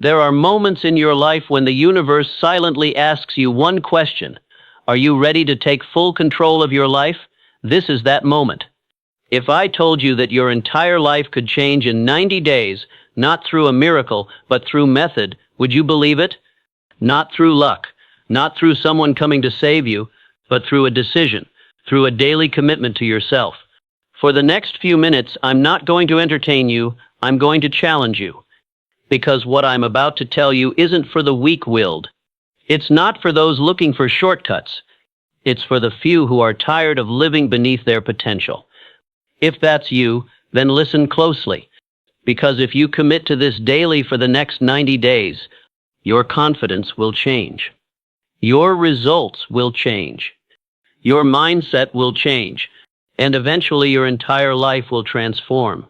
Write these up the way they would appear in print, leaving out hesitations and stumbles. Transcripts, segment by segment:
There are moments in your life when the universe silently asks you one question. Are you ready to take full control of your life? This is that moment. If I told you that your entire life could change in 90 days, not through a miracle, but through method, would you believe it? Not through luck, not through someone coming to save you, but through a decision, through a daily commitment to yourself. For the next few minutes, I'm not going to entertain you, I'm going to challenge you. Because what I'm about to tell you isn't for the weak-willed. It's not for those looking for shortcuts. It's for the few who are tired of living beneath their potential. If that's you, then listen closely. Because if you commit to this daily for the next 90 days, your confidence will change. Your results will change. Your mindset will change. And eventually your entire life will transform.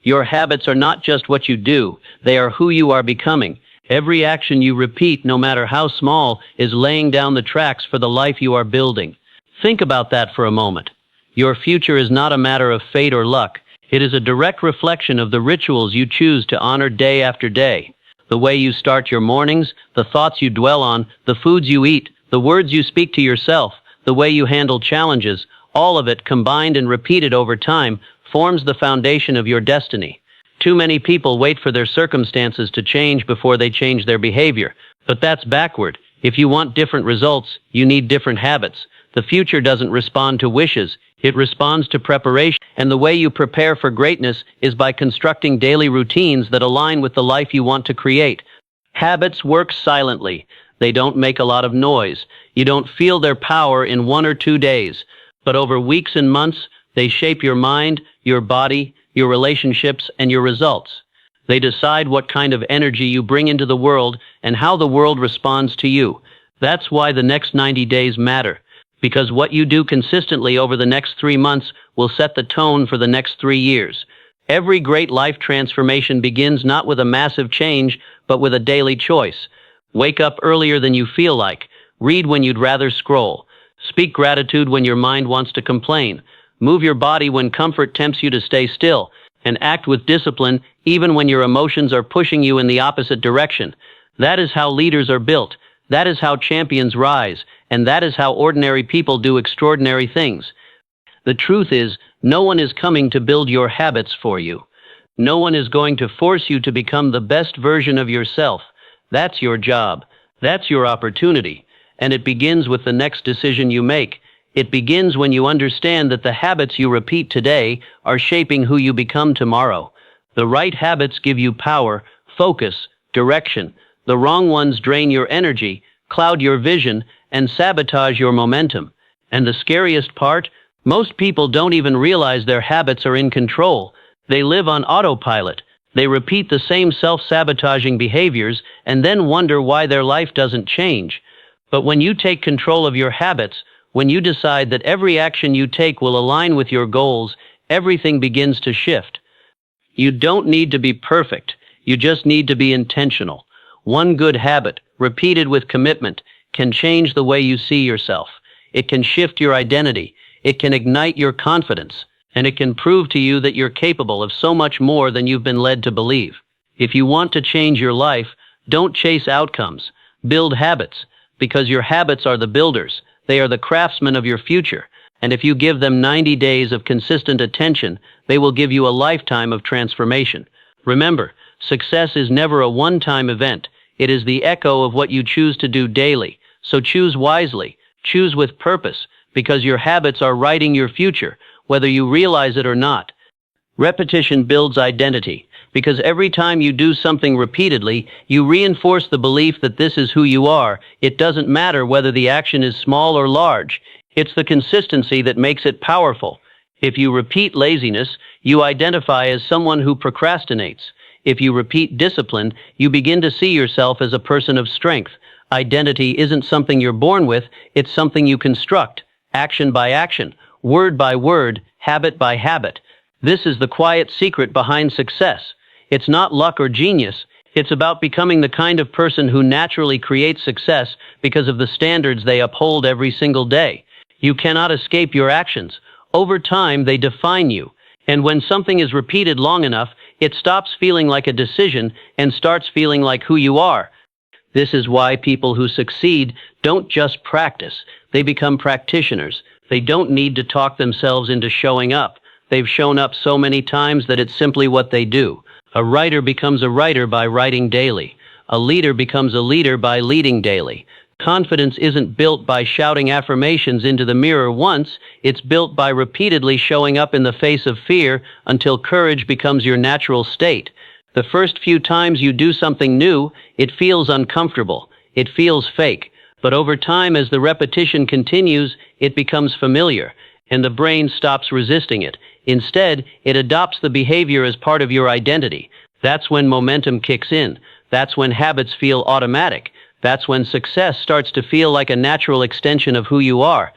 Your habits are not just what you do, they are who you are becoming. Every action you repeat, no matter how small, is laying down the tracks for the life you are building. Think about that for a moment. Your future is not a matter of fate or luck. It is a direct reflection of the rituals you choose to honor day after day. The way you start your mornings, the thoughts you dwell on, the foods you eat, the words you speak to yourself, the way you handle challenges, all of it combined and repeated over time forms the foundation of your destiny. Too many people wait for their circumstances to change before they change their behavior. But that's backward. If you want different results, you need different habits. The future doesn't respond to wishes. It responds to preparation. And the way you prepare for greatness is by constructing daily routines that align with the life you want to create. Habits work silently. They don't make a lot of noise. You don't feel their power in 1 or 2 days. But over weeks and months, they shape your mind, your body, your relationships, and your results. They decide what kind of energy you bring into the world and how the world responds to you. That's why the next 90 days matter. Because what you do consistently over the next 3 months will set the tone for the next 3 years. Every great life transformation begins not with a massive change, but with a daily choice. Wake up earlier than you feel like. Read when you'd rather scroll. Speak gratitude when your mind wants to complain. Move your body when comfort tempts you to stay still. And act with discipline even when your emotions are pushing you in the opposite direction. That is how leaders are built. That is how champions rise. And that is how ordinary people do extraordinary things. The truth is, no one is coming to build your habits for you. No one is going to force you to become the best version of yourself. That's your job. That's your opportunity. And it begins with the next decision you make. It begins when you understand that the habits you repeat today are shaping who you become tomorrow. The right habits give you power, focus, direction. The wrong ones drain your energy, cloud your vision, and sabotage your momentum. And the scariest part? Most people don't even realize their habits are in control. They live on autopilot. They repeat the same self-sabotaging behaviors and then wonder why their life doesn't change. But when you take control of your habits, when you decide that every action you take will align with your goals, everything begins to shift. You don't need to be perfect. You just need to be intentional. One good habit, repeated with commitment, can change the way you see yourself. It can shift your identity. It can ignite your confidence. And it can prove to you that you're capable of so much more than you've been led to believe. If you want to change your life, don't chase outcomes. Build habits, because your habits are the builders. They are the craftsmen of your future, and if you give them 90 days of consistent attention, they will give you a lifetime of transformation. Remember, success is never a one-time event. It is the echo of what you choose to do daily. So choose wisely, choose with purpose, because your habits are writing your future, whether you realize it or not. Repetition builds identity, because every time you do something repeatedly, you reinforce the belief that this is who you are. It doesn't matter whether the action is small or large. It's the consistency that makes it powerful. If you repeat laziness, you identify as someone who procrastinates. If you repeat discipline, you begin to see yourself as a person of strength. Identity isn't something you're born with, it's something you construct, action by action, word by word, habit by habit. This is the quiet secret behind success. It's not luck or genius. It's about becoming the kind of person who naturally creates success because of the standards they uphold every single day. You cannot escape your actions. Over time, they define you. And when something is repeated long enough, It stops feeling like a decision and starts feeling like who you are. This is why people who succeed don't just practice, they become practitioners. They don't need to talk themselves into showing up. They've shown up so many times that it's simply what they do. A writer becomes a writer by writing daily. A leader becomes a leader by leading daily. Confidence isn't built by shouting affirmations into the mirror once, it's built by repeatedly showing up in the face of fear until courage becomes your natural state. The first few times you do something new, it feels uncomfortable. It feels fake. But over time, as the repetition continues, it becomes familiar, and the brain stops resisting it. Instead, it adopts the behavior as part of your identity. That's when momentum kicks in. That's when habits feel automatic. That's when success starts to feel like a natural extension of who you are.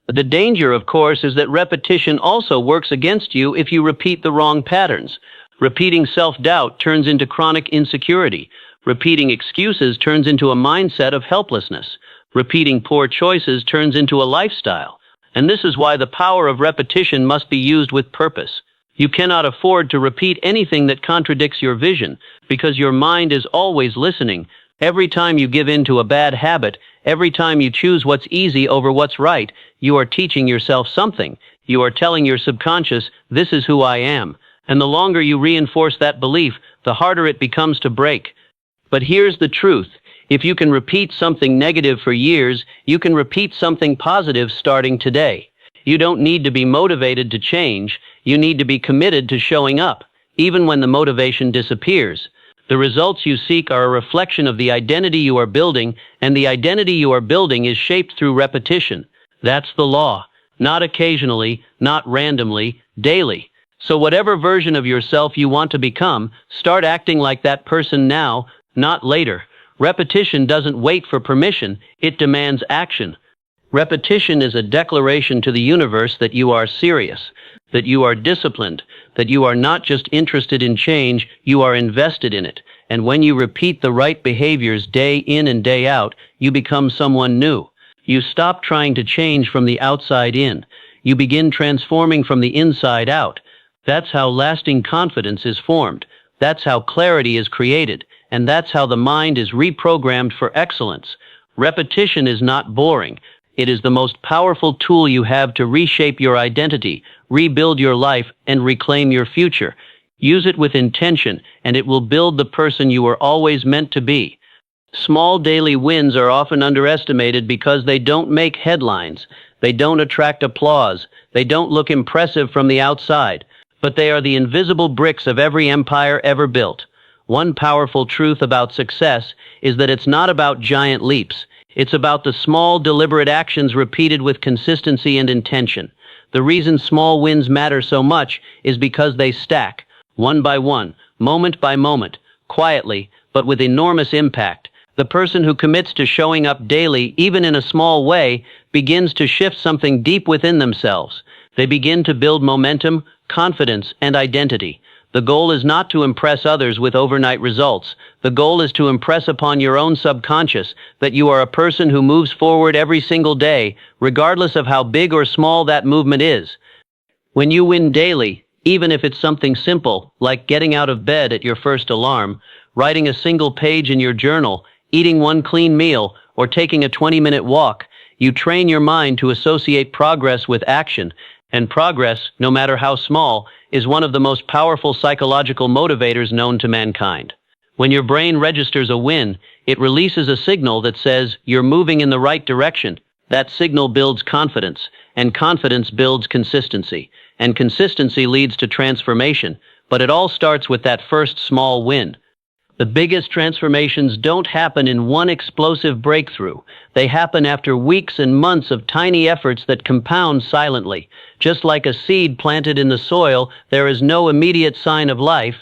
The danger, of course, is that repetition also works against you if you repeat the wrong patterns. Repeating self-doubt turns into chronic insecurity. Repeating excuses turns into a mindset of helplessness. Repeating poor choices turns into a lifestyle. And this is why the power of repetition must be used with purpose. You cannot afford to repeat anything that contradicts your vision, because your mind is always listening. Every time you give in to a bad habit, every time you choose what's easy over what's right, you are teaching yourself something. You are telling your subconscious, this is who I am. And the longer you reinforce that belief, the harder it becomes to break. But here's the truth. If you can repeat something negative for years, you can repeat something positive starting today. You don't need to be motivated to change. You need to be committed to showing up, even when the motivation disappears. The results you seek are a reflection of the identity you are building, and the identity you are building is shaped through repetition. That's the law. Not occasionally, not randomly, daily. So whatever version of yourself you want to become, start acting like that person now, not later. Repetition doesn't wait for permission, it demands action. Repetition is a declaration to the universe that you are serious, that you are disciplined, that you are not just interested in change, you are invested in it. And when you repeat the right behaviors day in and day out, you become someone new. You stop trying to change from the outside in. You begin transforming from the inside out. That's how lasting confidence is formed. That's how clarity is created. And that's how the mind is reprogrammed for excellence. Repetition is not boring. It is the most powerful tool you have to reshape your identity, rebuild your life, and reclaim your future. Use it with intention, and it will build the person you were always meant to be. Small daily wins are often underestimated because they don't make headlines. They don't attract applause. They don't look impressive from the outside. But they are the invisible bricks of every empire ever built. One powerful truth about success is that it's not about giant leaps. It's about the small, deliberate actions repeated with consistency and intention. The reason small wins matter so much is because they stack, one by one, moment by moment, quietly, but with enormous impact. The person who commits to showing up daily, even in a small way, begins to shift something deep within themselves. They begin to build momentum, confidence, and identity. The goal is not to impress others with overnight results. The goal is to impress upon your own subconscious that you are a person who moves forward every single day, regardless of how big or small that movement is. When you win daily, even if it's something simple, like getting out of bed at your first alarm, writing a single page in your journal, eating one clean meal, or taking a 20-minute walk, you train your mind to associate progress with action. And progress, no matter how small, is one of the most powerful psychological motivators known to mankind. When your brain registers a win, it releases a signal that says you're moving in the right direction. That signal builds confidence, and confidence builds consistency, and consistency leads to transformation. But it all starts with that first small win. The biggest transformations don't happen in one explosive breakthrough. They happen after weeks and months of tiny efforts that compound silently. Just like a seed planted in the soil, there is no immediate sign of life,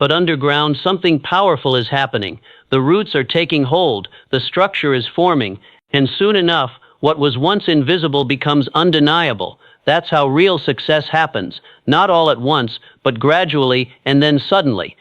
but underground something powerful is happening. The roots are taking hold, the structure is forming, and soon enough, what was once invisible becomes undeniable. That's how real success happens, not all at once, but gradually and then suddenly.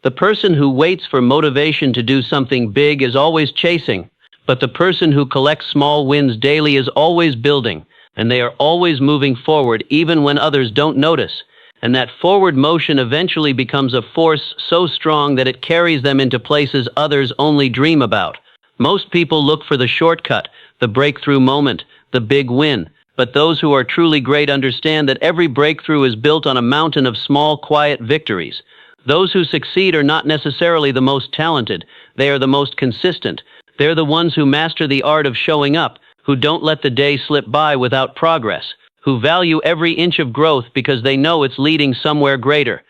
The person who waits for motivation to do something big is always chasing, but the person who collects small wins daily is always building, and they are always moving forward even when others don't notice. And that forward motion eventually becomes a force so strong that it carries them into places others only dream about. Most people look for the shortcut, the breakthrough moment, the big win. But those who are truly great understand that every breakthrough is built on a mountain of small, quiet victories. Those who succeed are not necessarily the most talented. They are the most consistent. They're the ones who master the art of showing up, who don't let the day slip by without progress, who value every inch of growth because they know it's leading somewhere greater.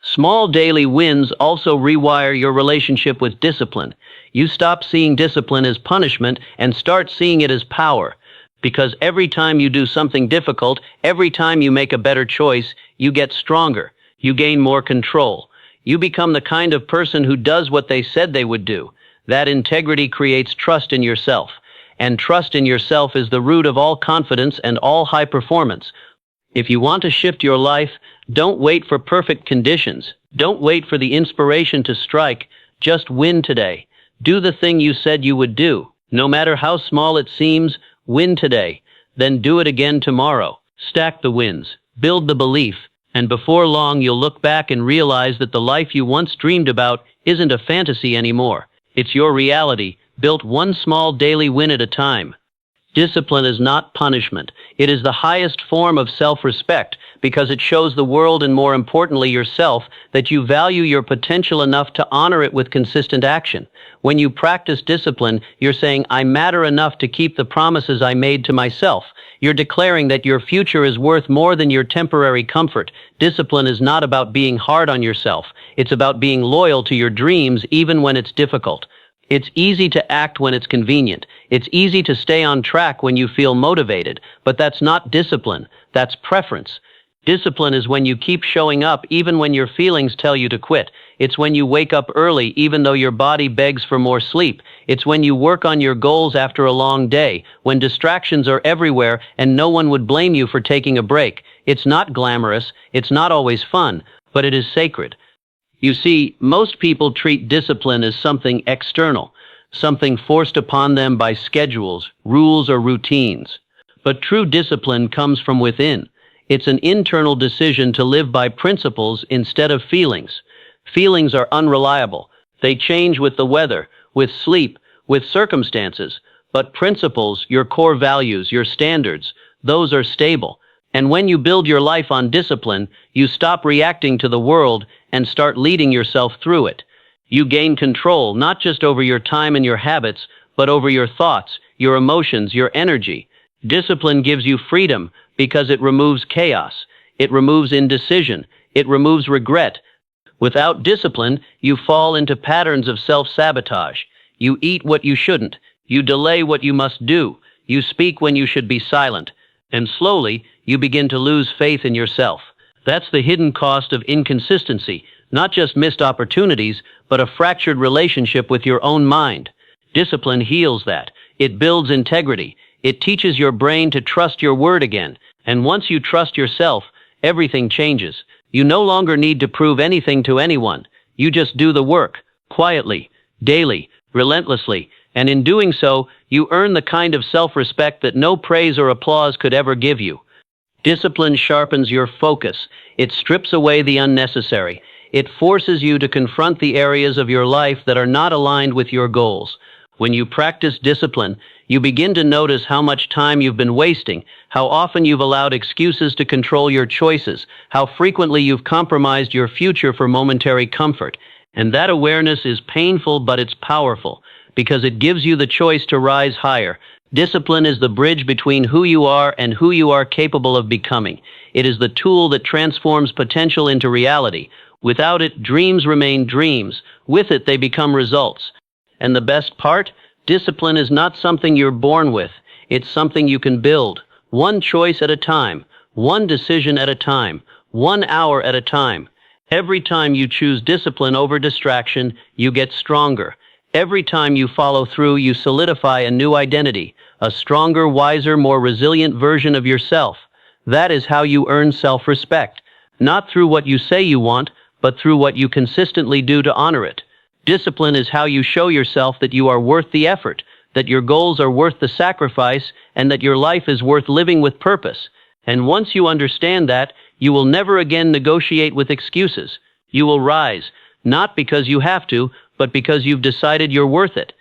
Small daily wins also rewire your relationship with discipline. You stop seeing discipline as punishment and start seeing it as power. Because every time you do something difficult, every time you make a better choice, you get stronger. You gain more control. You become the kind of person who does what they said they would do. That integrity creates trust in yourself. And trust in yourself is the root of all confidence and all high performance. If you want to shift your life, don't wait for perfect conditions. Don't wait for the inspiration to strike. Just win today. Do the thing you said you would do. No matter how small it seems, win today. Then do it again tomorrow. Stack the wins. Build the belief. And before long, you'll look back and realize that the life you once dreamed about isn't a fantasy anymore. It's your reality, built one small daily win at a time. Discipline is not punishment. It is the highest form of self-respect because it shows the world and, more importantly, yourself that you value your potential enough to honor it with consistent action. When you practice discipline, you're saying, I matter enough to keep the promises I made to myself. You're declaring that your future is worth more than your temporary comfort. Discipline is not about being hard on yourself. It's about being loyal to your dreams even when it's difficult. It's easy to act when it's convenient. It's easy to stay on track when you feel motivated. But that's not discipline. That's preference. Discipline is when you keep showing up even when your feelings tell you to quit. It's when you wake up early even though your body begs for more sleep. It's when you work on your goals after a long day, when distractions are everywhere and no one would blame you for taking a break. It's not glamorous. It's not always fun, but it is sacred. You see, most people treat discipline as something external, something forced upon them by schedules, rules, or routines. But true discipline comes from within. It's an internal decision to live by principles instead of feelings. Feelings are unreliable. They change with the weather, with sleep, with circumstances. But principles, your core values, your standards, those are stable. And when you build your life on discipline, you stop reacting to the world and start leading yourself through it. You gain control not just over your time and your habits, but over your thoughts, your emotions, your energy. Discipline gives you freedom because it removes chaos. It removes indecision. It removes regret. Without discipline, you fall into patterns of self-sabotage. You eat what you shouldn't. You delay what you must do. You speak when you should be silent. And slowly, you begin to lose faith in yourself. That's the hidden cost of inconsistency, not just missed opportunities, but a fractured relationship with your own mind. Discipline heals that. It builds integrity. It teaches your brain to trust your word again. And once you trust yourself, everything changes. You no longer need to prove anything to anyone. You just do the work, quietly, daily, relentlessly. And in doing so, you earn the kind of self-respect that no praise or applause could ever give you. Discipline sharpens your focus. It strips away the unnecessary. It forces you to confront the areas of your life that are not aligned with your goals. When you practice discipline, you begin to notice how much time you've been wasting, how often you've allowed excuses to control your choices, how frequently you've compromised your future for momentary comfort. And that awareness is painful, but it's powerful, because it gives you the choice to rise higher. Discipline is the bridge between who you are and who you are capable of becoming. It is the tool that transforms potential into reality. Without it, dreams remain dreams. With it, they become results. And the best part? Discipline is not something you're born with. It's something you can build. One choice at a time. One decision at a time. 1 hour at a time. Every time you choose discipline over distraction, you get stronger. Every time you follow through, you solidify a new identity, a stronger, wiser, more resilient version of yourself. That is how you earn self-respect, not through what you say you want, but through what you consistently do to honor it. Discipline is how you show yourself that you are worth the effort, that your goals are worth the sacrifice, and that your life is worth living with purpose. And once you understand that, You will never again negotiate with excuses. You will rise, not because you have to, but because you've decided you're worth it.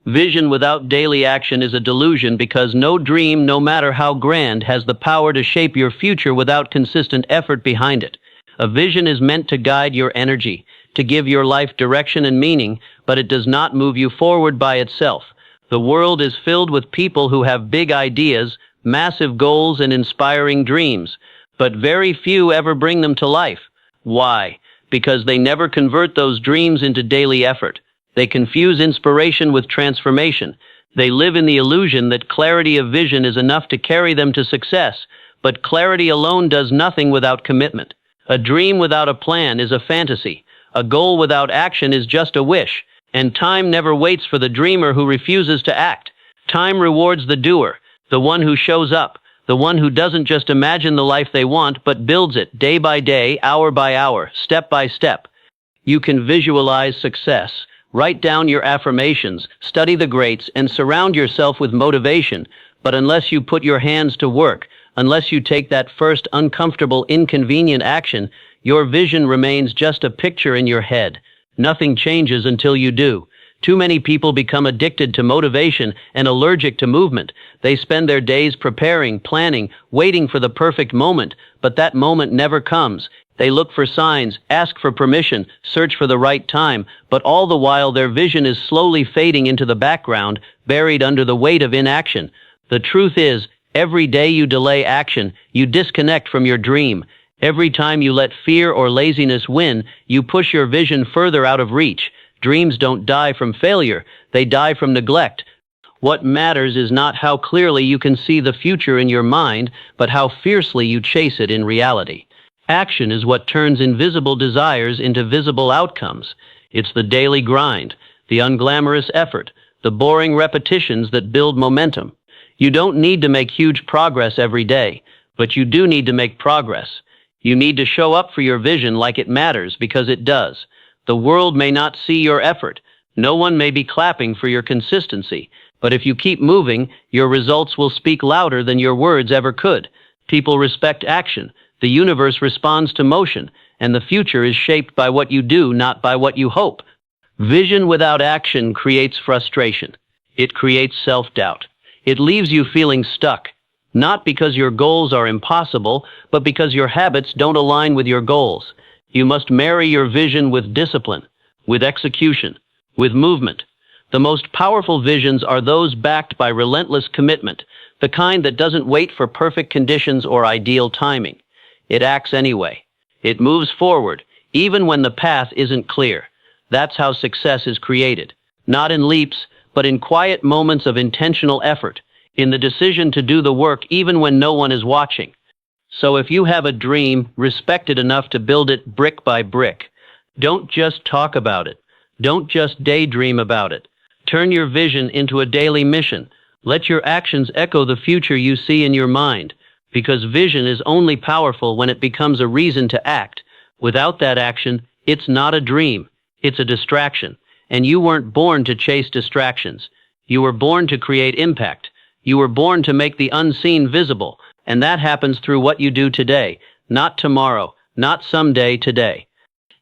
Vision without daily action is a delusion because no dream, no matter how grand, has the power to shape your future without consistent effort behind it. A vision is meant to guide your energy, to give your life direction and meaning, but it does not move you forward by itself. The world is filled with people who have big ideas, massive goals, and inspiring dreams, but very few ever bring them to life. Why? Because they never convert those dreams into daily effort. They confuse inspiration with transformation. They live in the illusion that clarity of vision is enough to carry them to success, but clarity alone does nothing without commitment. A dream without a plan is a fantasy. A goal without action is just a wish. And time never waits for the dreamer who refuses to act. Time rewards the doer, the one who shows up, the one who doesn't just imagine the life they want, but builds it day by day, hour by hour, step by step. You can visualize success. Write down your affirmations, study the greats, and surround yourself with motivation. But unless you put your hands to work, unless you take that first uncomfortable, inconvenient action, your vision remains just a picture in your head. Nothing changes until you do. Too many people become addicted to motivation and allergic to movement. They spend their days preparing, planning, waiting for the perfect moment, but that moment never comes. They look for signs, ask for permission, search for the right time, but all the while their vision is slowly fading into the background, buried under the weight of inaction. The truth is, every day you delay action, you disconnect from your dream. Every time you let fear or laziness win, you push your vision further out of reach. Dreams don't die from failure, they die from neglect. What matters is not how clearly you can see the future in your mind, but how fiercely you chase it in reality. Action is what turns invisible desires into visible outcomes. It's the daily grind, the unglamorous effort, the boring repetitions that build momentum. You don't need to make huge progress every day, but you do need to make progress. You need to show up for your vision like it matters, because it does. The world may not see your effort. No one may be clapping for your consistency. But if you keep moving, your results will speak louder than your words ever could. People respect action. The universe responds to motion. And the future is shaped by what you do, not by what you hope. Vision without action creates frustration. It creates self-doubt. It leaves you feeling stuck. Not because your goals are impossible, but because your habits don't align with your goals. You must marry your vision with discipline, with execution, with movement. The most powerful visions are those backed by relentless commitment, the kind that doesn't wait for perfect conditions or ideal timing. It acts anyway. It moves forward, even when the path isn't clear. That's how success is created. Not in leaps, but in quiet moments of intentional effort, in the decision to do the work even when no one is watching. So if you have a dream, respect it enough to build it brick by brick. Don't just talk about it. Don't just daydream about it. Turn your vision into a daily mission. Let your actions echo the future you see in your mind, because vision is only powerful when it becomes a reason to act. Without that action, it's not a dream. It's a distraction. And you weren't born to chase distractions. You were born to create impact. You were born to make the unseen visible. And that happens through what you do today, not tomorrow, not someday, today.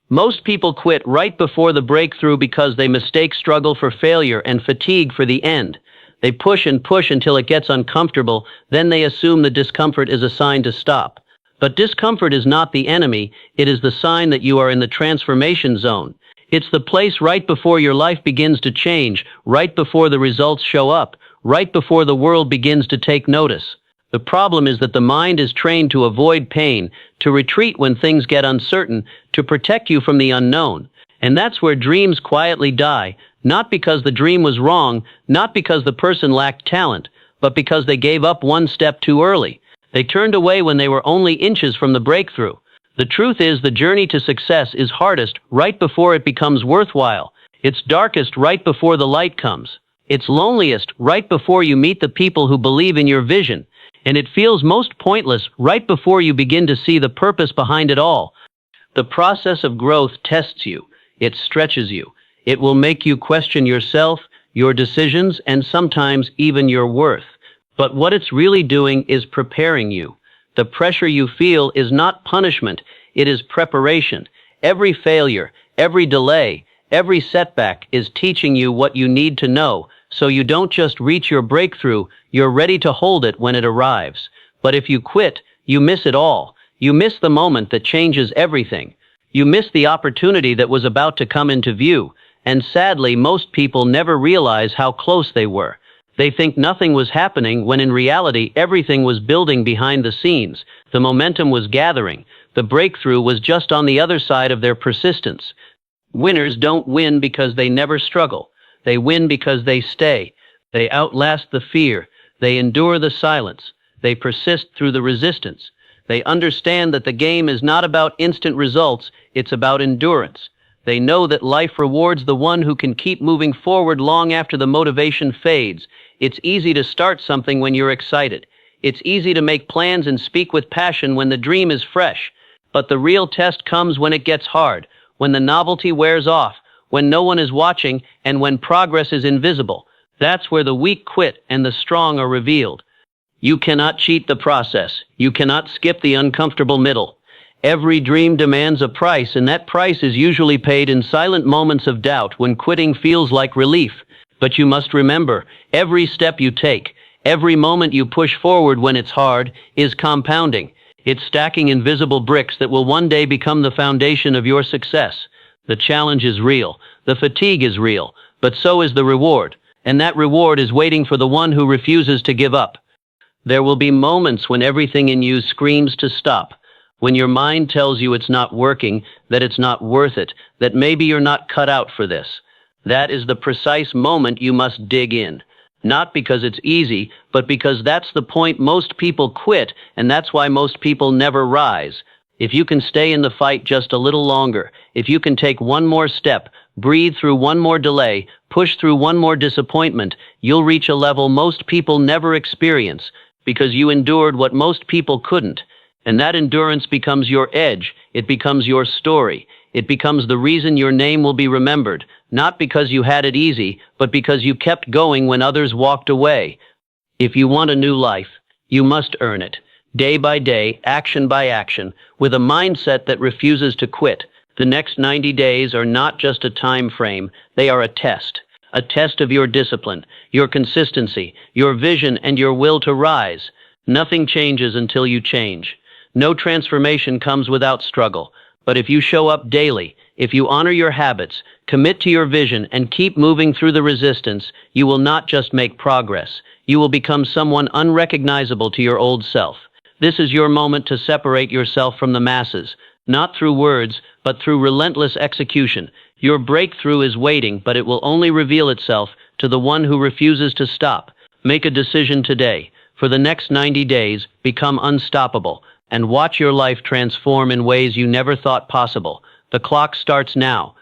Most people quit right before the breakthrough because they mistake struggle for failure and fatigue for the end. They push and push until it gets uncomfortable, then they assume the discomfort is a sign to stop. But discomfort is not the enemy, it is the sign that you are in the transformation zone. It's the place right before your life begins to change, right before the results show up, right before the world begins to take notice. The problem is that the mind is trained to avoid pain, to retreat when things get uncertain, to protect you from the unknown. And that's where dreams quietly die, not because the dream was wrong, not because the person lacked talent, but because they gave up one step too early. They turned away when they were only inches from the breakthrough. The truth is, the journey to success is hardest right before it becomes worthwhile. It's darkest right before the light comes. It's loneliest right before you meet the people who believe in your vision. And it feels most pointless right before you begin to see the purpose behind it all. The process of growth tests you. It stretches you. It will make you question yourself, your decisions, and sometimes even your worth. But what it's really doing is preparing you. The pressure you feel is not punishment, it is preparation. Every failure, every delay, every setback is teaching you what you need to know, so you don't just reach your breakthrough, you're ready to hold it when it arrives. But if you quit, you miss it all. You miss the moment that changes everything. You miss the opportunity that was about to come into view, and sadly, most people never realize how close they were. They think nothing was happening when in reality everything was building behind the scenes. The momentum was gathering. The breakthrough was just on the other side of their persistence. Winners don't win because they never struggle. They win because they stay. They outlast the fear. They endure the silence. They persist through the resistance. They understand that the game is not about instant results, it's about endurance. They know that life rewards the one who can keep moving forward long after the motivation fades. It's easy to start something when you're excited. It's easy to make plans and speak with passion when the dream is fresh. But the real test comes when it gets hard, when the novelty wears off, when no one is watching, and when progress is invisible. That's where the weak quit and the strong are revealed. You cannot cheat the process. You cannot skip the uncomfortable middle. Every dream demands a price, and that price is usually paid in silent moments of doubt when quitting feels like relief. But you must remember, every step you take, every moment you push forward when it's hard, is compounding. It's stacking invisible bricks that will one day become the foundation of your success. The challenge is real. The fatigue is real. But so is the reward. And that reward is waiting for the one who refuses to give up. There will be moments when everything in you screams to stop. When your mind tells you it's not working, that it's not worth it, that maybe you're not cut out for this. That is the precise moment you must dig in. Not because it's easy, but because that's the point most people quit, and that's why most people never rise. If you can stay in the fight just a little longer, if you can take one more step, breathe through one more delay, push through one more disappointment, you'll reach a level most people never experience, because you endured what most people couldn't. And that endurance becomes your edge. It becomes your story. It becomes the reason your name will be remembered, not because you had it easy, but because you kept going when others walked away. If you want a new life, you must earn it, day by day, action by action, with a mindset that refuses to quit. The next 90 days are not just a time frame, they are a test of your discipline, your consistency, your vision, and your will to rise. Nothing changes until you change. No transformation comes without struggle. But if you show up daily, if you honor your habits, commit to your vision, and keep moving through the resistance, you will not just make progress. You will become someone unrecognizable to your old self. This is your moment to separate yourself from the masses, not through words, but through relentless execution. Your breakthrough is waiting, but it will only reveal itself to the one who refuses to stop. Make a decision today. For the next 90 days, become unstoppable, and watch your life transform in ways you never thought possible. The clock starts now.